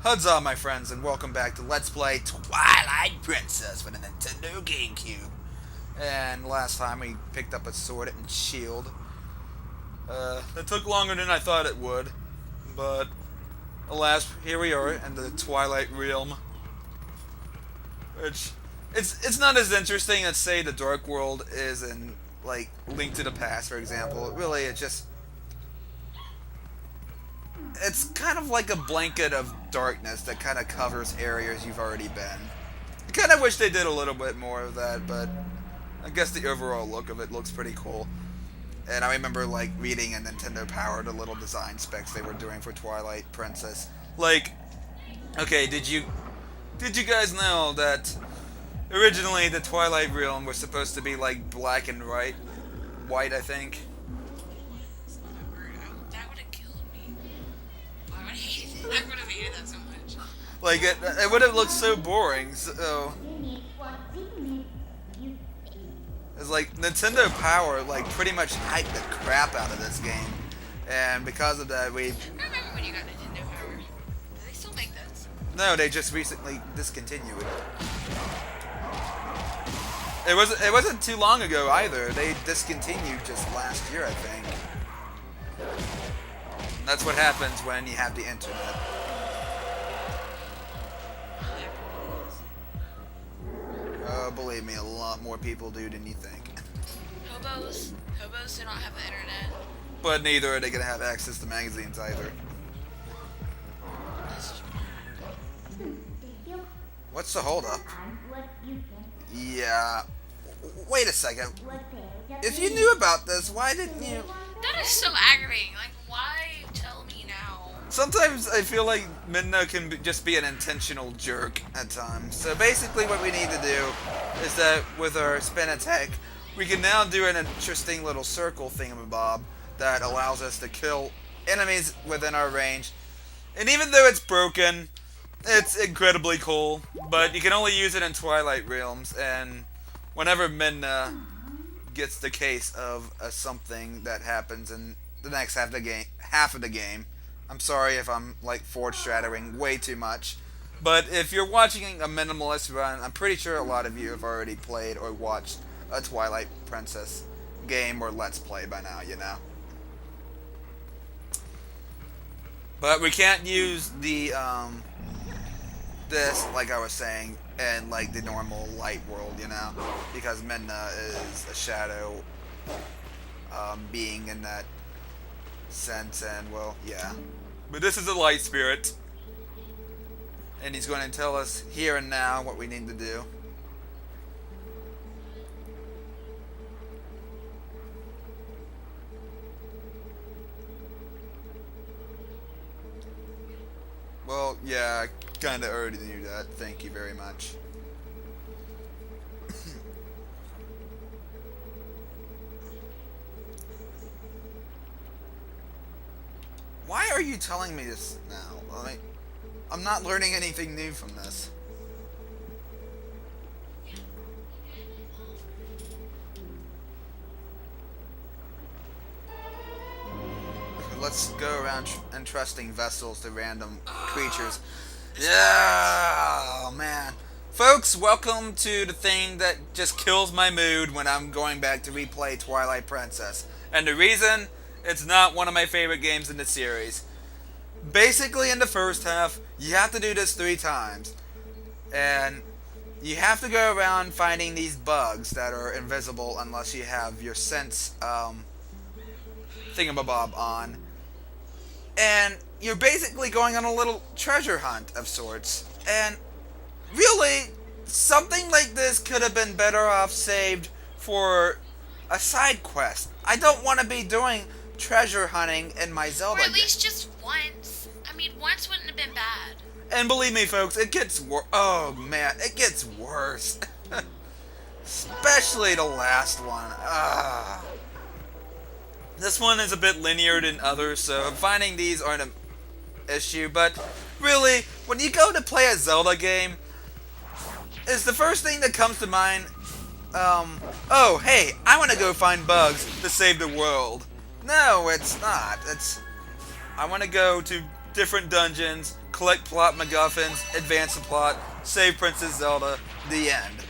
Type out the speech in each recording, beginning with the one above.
Huzzah, my friends, and welcome back to Let's Play Twilight Princess for the Nintendo GameCube. And last time we picked up a sword and shield. It took longer than I thought it would, but alas, here we are in the Twilight realm. Which, it's not as interesting as, say, the Dark World is in, like, Link to the Past, for example. Really, it's kind of like a blanket of darkness that kind of covers areas you've already been. I kind of wish they did a little bit more of that, but I guess the overall look of it looks pretty cool. And I remember, like, reading in Nintendo Power the little design specs they were doing for Twilight Princess. Like, okay, did you guys know that originally the Twilight realm was supposed to be like black and white, I think? I would have hated that so much. Like, it would have looked so boring, so... It's like, Nintendo Power, like, pretty much hyped the crap out of this game. And because of that, I remember when you got Nintendo Power. Do they still make those? No, they just recently discontinued it. It wasn't too long ago, either. They discontinued just last year, I think. That's what happens when you have the internet. Oh, believe me, a lot more people do than you think. Hobos do not have the internet. But neither are they going to have access to magazines either. What's the holdup? Yeah. Wait a second. If you knew about this, why didn't you... That is so aggravating. Like, why tell me now? Sometimes I feel like Midna can just be an intentional jerk at times. So basically what we need to do is that with our spin attack, we can now do an interesting little circle thingamabob that allows us to kill enemies within our range. And even though it's broken, it's incredibly cool. But you can only use it in Twilight Realms, and whenever Midna gets the case of something that happens in the next half of the game. I'm sorry if I'm like foreshadowing way too much, but if you're watching a minimalist run, I'm pretty sure a lot of you have already played or watched a Twilight Princess game or Let's Play by now, you know. But we can't use the this, like I was saying, in like the normal light world, you know, because Midna is a shadow being in that sense, and well, yeah. But this is a light spirit, and he's going to tell us here and now what we need to do. Well, yeah, I kind of already knew that. Thank you very much. Why are you telling me this now? I'm not learning anything new from this. Let's go around entrusting vessels to random creatures. Yeah, oh, man. Folks, welcome to the thing that just kills my mood when I'm going back to replay Twilight Princess. And the reason, it's not one of my favorite games in the series. Basically, in the first half, you have to do this 3 times. And you have to go around finding these bugs that are invisible unless you have your sense thingamabob on. And you're basically going on a little treasure hunt of sorts. And really, something like this could have been better off saved for a side quest. I don't want to be doing treasure hunting in my Zelda Or at least just once. I mean, once wouldn't have been bad. And believe me, folks, it gets worse. Oh, man, it gets worse. Especially the last one. This one is a bit linear than others, so finding these aren't an issue. But really, when you go to play a Zelda game, is the first thing that comes to mind, oh, hey, I want to go find bugs to save the world. No, it's not. I want to go to different dungeons, collect plot MacGuffins, advance the plot, save Princess Zelda, the end.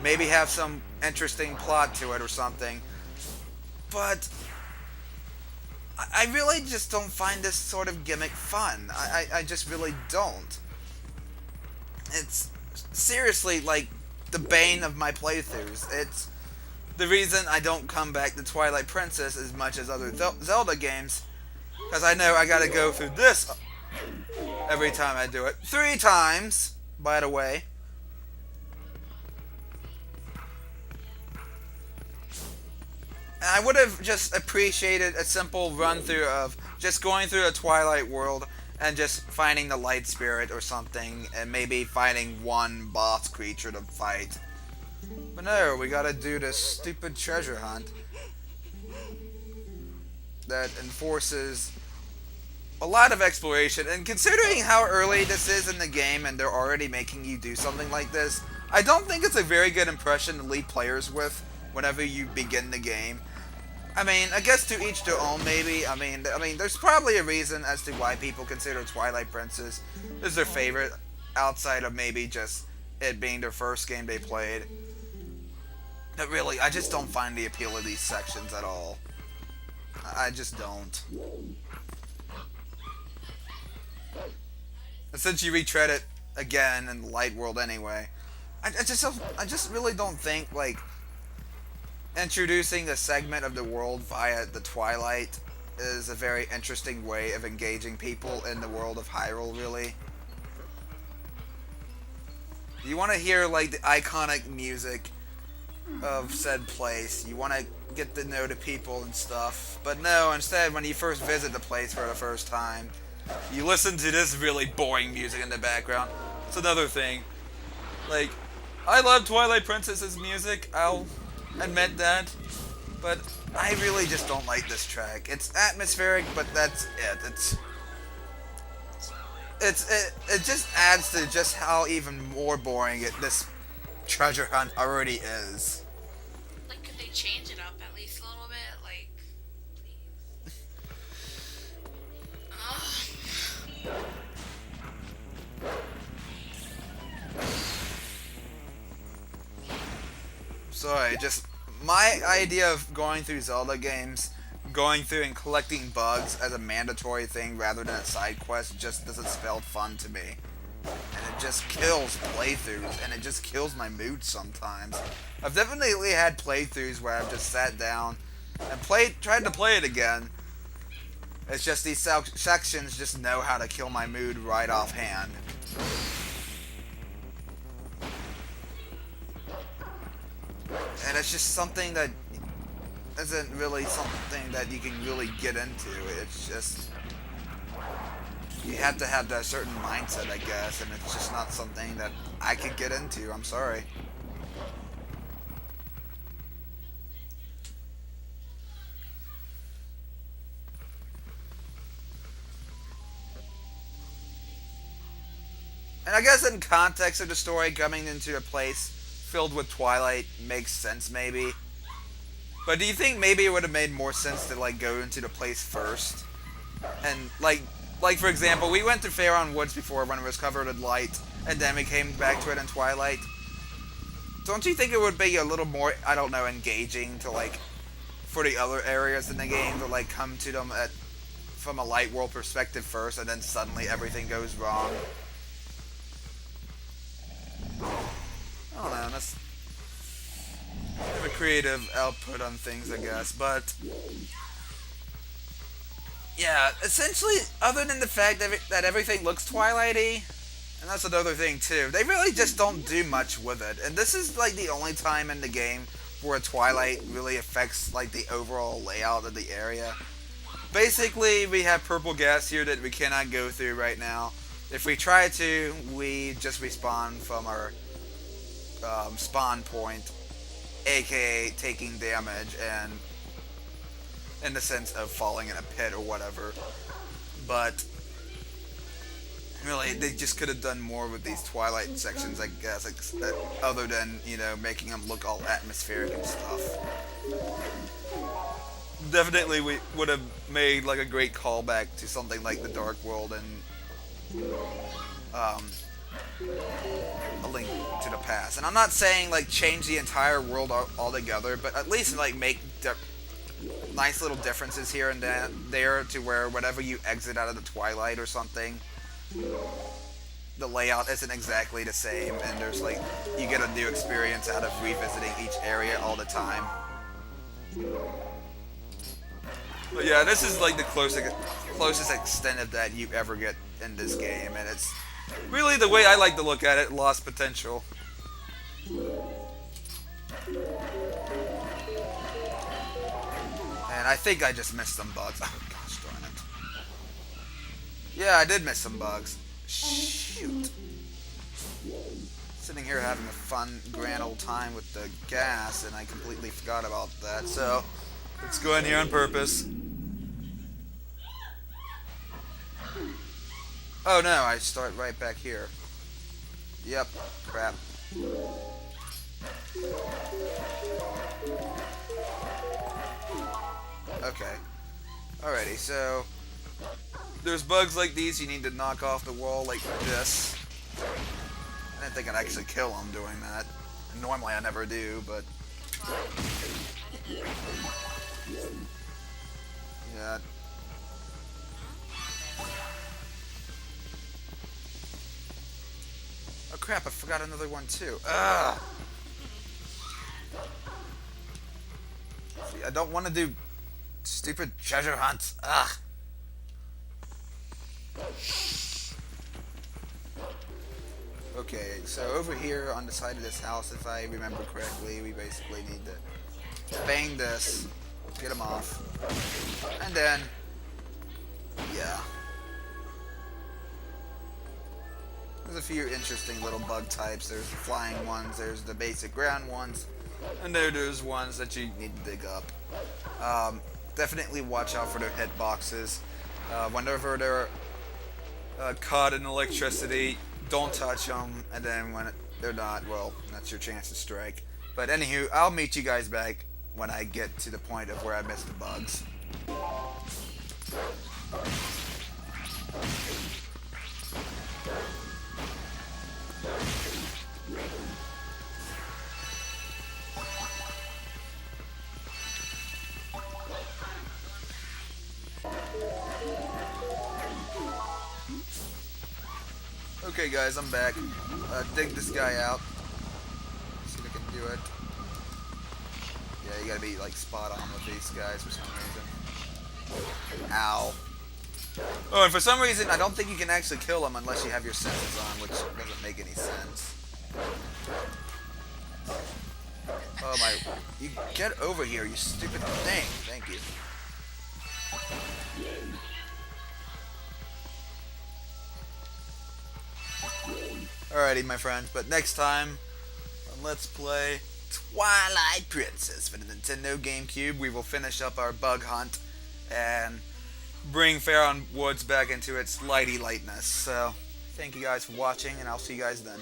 Maybe have some interesting plot to it or something. But I really just don't find this sort of gimmick fun. I just really don't. It's seriously like the bane of my playthroughs. It's the reason I don't come back to Twilight Princess as much as other Zelda games. Because I know I gotta go through this every time I do it. 3 times, by the way. And I would have just appreciated a simple run through of just going through a Twilight world and just finding the light spirit or something and maybe finding one boss creature to fight. But no, we gotta do this stupid treasure hunt that enforces a lot of exploration. And considering how early this is in the game and they're already making you do something like this, I don't think it's a very good impression to leave players with whenever you begin the game. I mean, I guess to each their own, maybe. I mean, there's probably a reason as to why people consider Twilight Princess is their favorite, outside of maybe just it being their first game they played. But really, I just don't find the appeal of these sections at all. I just don't. And since you retread it again in the Light World anyway, I just really don't think, like, introducing a segment of the world via the Twilight is a very interesting way of engaging people in the world of Hyrule, really. You want to hear, like, the iconic music of said place. You want to get to know the people and stuff. But no, instead, when you first visit the place for the first time, you listen to this really boring music in the background. It's another thing. Like, I love Twilight Princess's music, I'll admit that, but I really just don't like this track. It's atmospheric, but that's it. It just adds to just how even more boring this treasure hunt already is. Like, could they change it up at least a little bit? Like, please. Sorry, just my idea of going through Zelda games, going through and collecting bugs as a mandatory thing rather than a side quest just doesn't spell fun to me. And it just kills playthroughs, and it just kills my mood sometimes. I've definitely had playthroughs where I've just sat down and tried to play it again. It's just these sections just know how to kill my mood right offhand. And it's just something that isn't really something that you can really get into. It's just, you have to have that certain mindset, I guess, and it's just not something that I could get into. I'm sorry. And I guess in context of the story, coming into a place filled with Twilight makes sense, maybe. But do you think maybe it would have made more sense to, like, go into the place first? And, like for example, we went to Faron Woods before when it was covered in light, and then we came back to it in Twilight. Don't you think it would be a little more, I don't know, engaging to, like, for the other areas in the game to, like, come to them from a light world perspective first, and then suddenly everything goes wrong? I don't know, that's a creative output on things, I guess, but yeah, essentially, other than the fact that everything looks Twilight-y, and that's another thing too, they really just don't do much with it, and this is like the only time in the game where Twilight really affects like the overall layout of the area. Basically, we have purple gas here that we cannot go through right now. If we try to, we just respawn from our spawn point, aka taking damage and in the sense of falling in a pit or whatever. But really, they just could have done more with these Twilight sections, I guess, like, other than, you know, making them look all atmospheric and stuff. Definitely we would have made like a great callback to something like the Dark World and A Link to the Past. And I'm not saying like change the entire world altogether, but at least like make nice little differences here and there to where whenever you exit out of the Twilight or something, the layout isn't exactly the same, and there's like you get a new experience out of revisiting each area all the time. But yeah, this is like the closest extent of that you ever get in this game, and it's really the way I like to look at it, lost potential. And I think I just missed some bugs. Oh gosh darn it. Yeah, I did miss some bugs. Shoot. Sitting here having a fun, grand old time with the gas, and I completely forgot about that. So, let's go in here on purpose. Oh no, I start right back here. Yep, crap. Okay. Alrighty, so there's bugs like these you need to knock off the wall like this. I didn't think I'd actually kill them doing that. Normally I never do, but yeah. Oh crap, I forgot another one too. Ugh. See, I don't want to do stupid treasure hunts. Ugh. Okay, so over here on the side of this house, if I remember correctly, we basically need to bang this, get them off, and then, yeah. There's a few interesting little bug types. There's the flying ones, there's the basic ground ones, and there's ones that you need to dig up. Definitely watch out for their hitboxes. Whenever they're caught in electricity, don't touch them, and then when they're not, well, that's your chance to strike. But anywho, I'll meet you guys back when I get to the point of where I missed the bugs. Okay guys, I'm back. Dig this guy out. See if I can do it. Yeah, you gotta be like spot on with these guys for some reason. Ow. Oh, and for some reason I don't think you can actually kill them unless you have your senses on, which doesn't make any sense. Oh my, you get over here, you stupid thing. Thank you. Alrighty, my friends, but next time on Let's Play Twilight Princess for the Nintendo GameCube, we will finish up our bug hunt and bring Faron Woods back into its lighty lightness. So, thank you guys for watching, and I'll see you guys then.